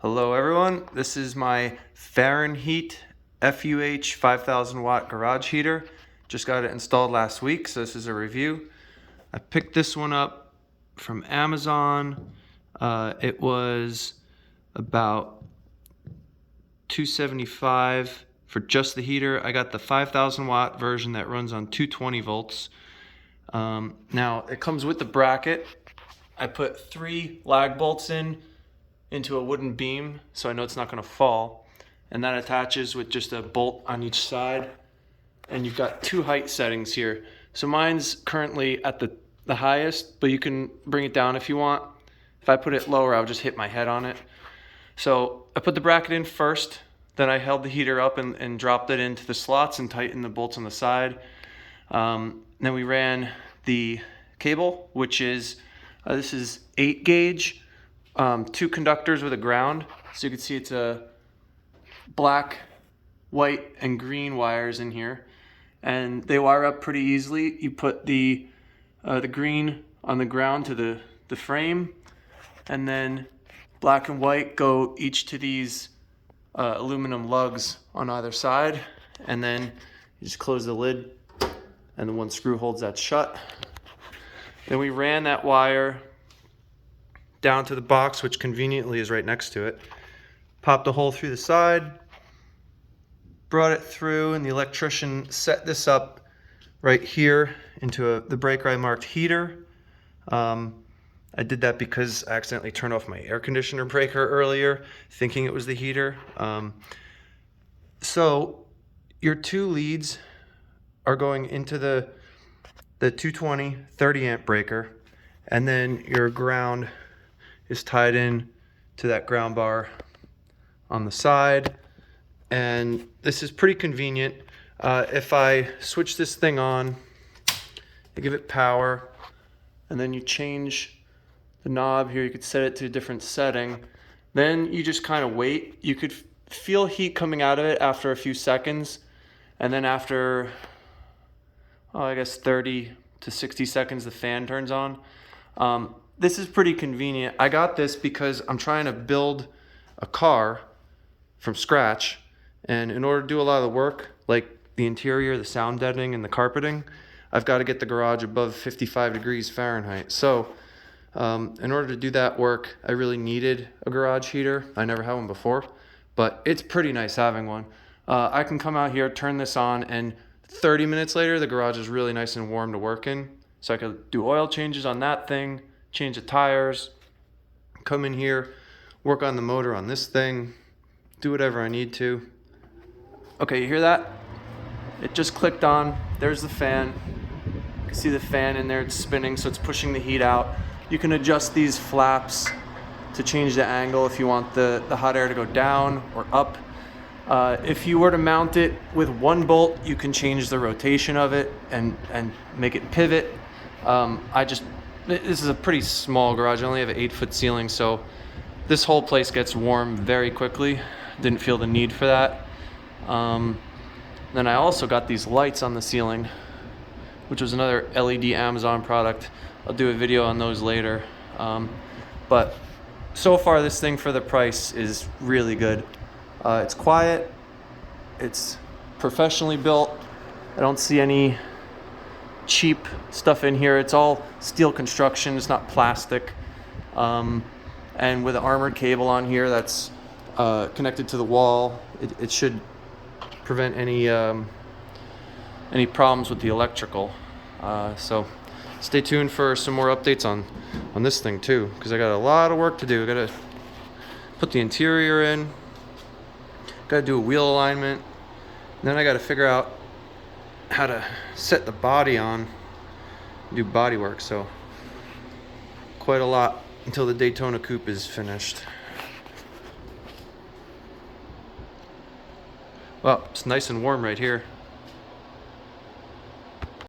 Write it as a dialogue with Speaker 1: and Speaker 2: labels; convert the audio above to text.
Speaker 1: Hello everyone, this is my Fahrenheat FUH 5000 watt garage heater. Just got it installed last week, so this is a review. I picked this one up from Amazon. It was about $275 for just the heater. I got the 5000 watt version that runs on 220 volts. Now it comes with the bracket. I put 3 lag bolts into a wooden beam, so I know it's not going to fall, and that attaches with just a bolt on each side. And you've got 2 height settings here. So mine's currently at the highest, but you can bring it down if you want. If I put it lower, I'll just hit my head on it. So I put the bracket in first, then I held the heater up and dropped it into the slots and tightened the bolts on the side. Then we ran the cable, which is this is 8 gauge. 2 conductors with a ground, so you can see it's a black, white, and green wires in here, and they wire up pretty easily. You put the green on the ground to the frame, and then black and white go each to these aluminum lugs on either side, and then you just close the lid, and the one screw holds that shut. Then we ran that wire down to the box, which conveniently is right next to it. Popped a hole through the side, brought it through, and the electrician set this up right here into the breaker I marked heater. I did that because I accidentally turned off my air conditioner breaker earlier, thinking it was the heater. So your 2 leads are going into the 220 30 amp breaker, and then your ground is tied in to that ground bar on the side. And this is pretty convenient. If I switch this thing on, I give it power, and then you change the knob here. You could set it to a different setting. Then you just kind of wait. You could feel heat coming out of it after a few seconds, and then after I guess 30 to 60 seconds the fan turns on. This is pretty convenient. I got this because I'm trying to build a car from scratch, and in order to do a lot of the work, like the interior, the sound deadening, and the carpeting, I've got to get the garage above 55 degrees Fahrenheit. So in order to do that work, I really needed a garage heater. I never had one before, but it's pretty nice having one. I can come out here, turn this on, and 30 minutes later, the garage is really nice and warm to work in. So I could do oil changes on that thing, change the tires, come in here, work on the motor on this thing, do whatever I need to. Okay, you hear that? It just clicked on. There's the fan. You can see the fan in there, it's spinning, so it's pushing the heat out. You can adjust these flaps to change the angle if you want the hot air to go down or up. If you were to mount it with 1 bolt, you can change the rotation of it and make it pivot. This is a pretty small garage. I only have an 8-foot ceiling, so this whole place gets warm very quickly. Didn't feel the need for that. Then I also got these lights on the ceiling, which was another LED Amazon product. I'll do a video on those later. But so far, this thing for the price is really good. It's quiet. It's professionally built. I don't see any cheap stuff in here. It's all steel construction, it's not plastic, and with an armored cable on here that's connected to the wall, it should prevent any problems with the electrical. So stay tuned for some more updates on this thing too, because I got a lot of work to do. I gotta put the interior in, gotta do a wheel alignment, and then I gotta figure out how to set the body on, do body work. So quite a lot until the Daytona coupe is finished. Well, it's nice and warm right here.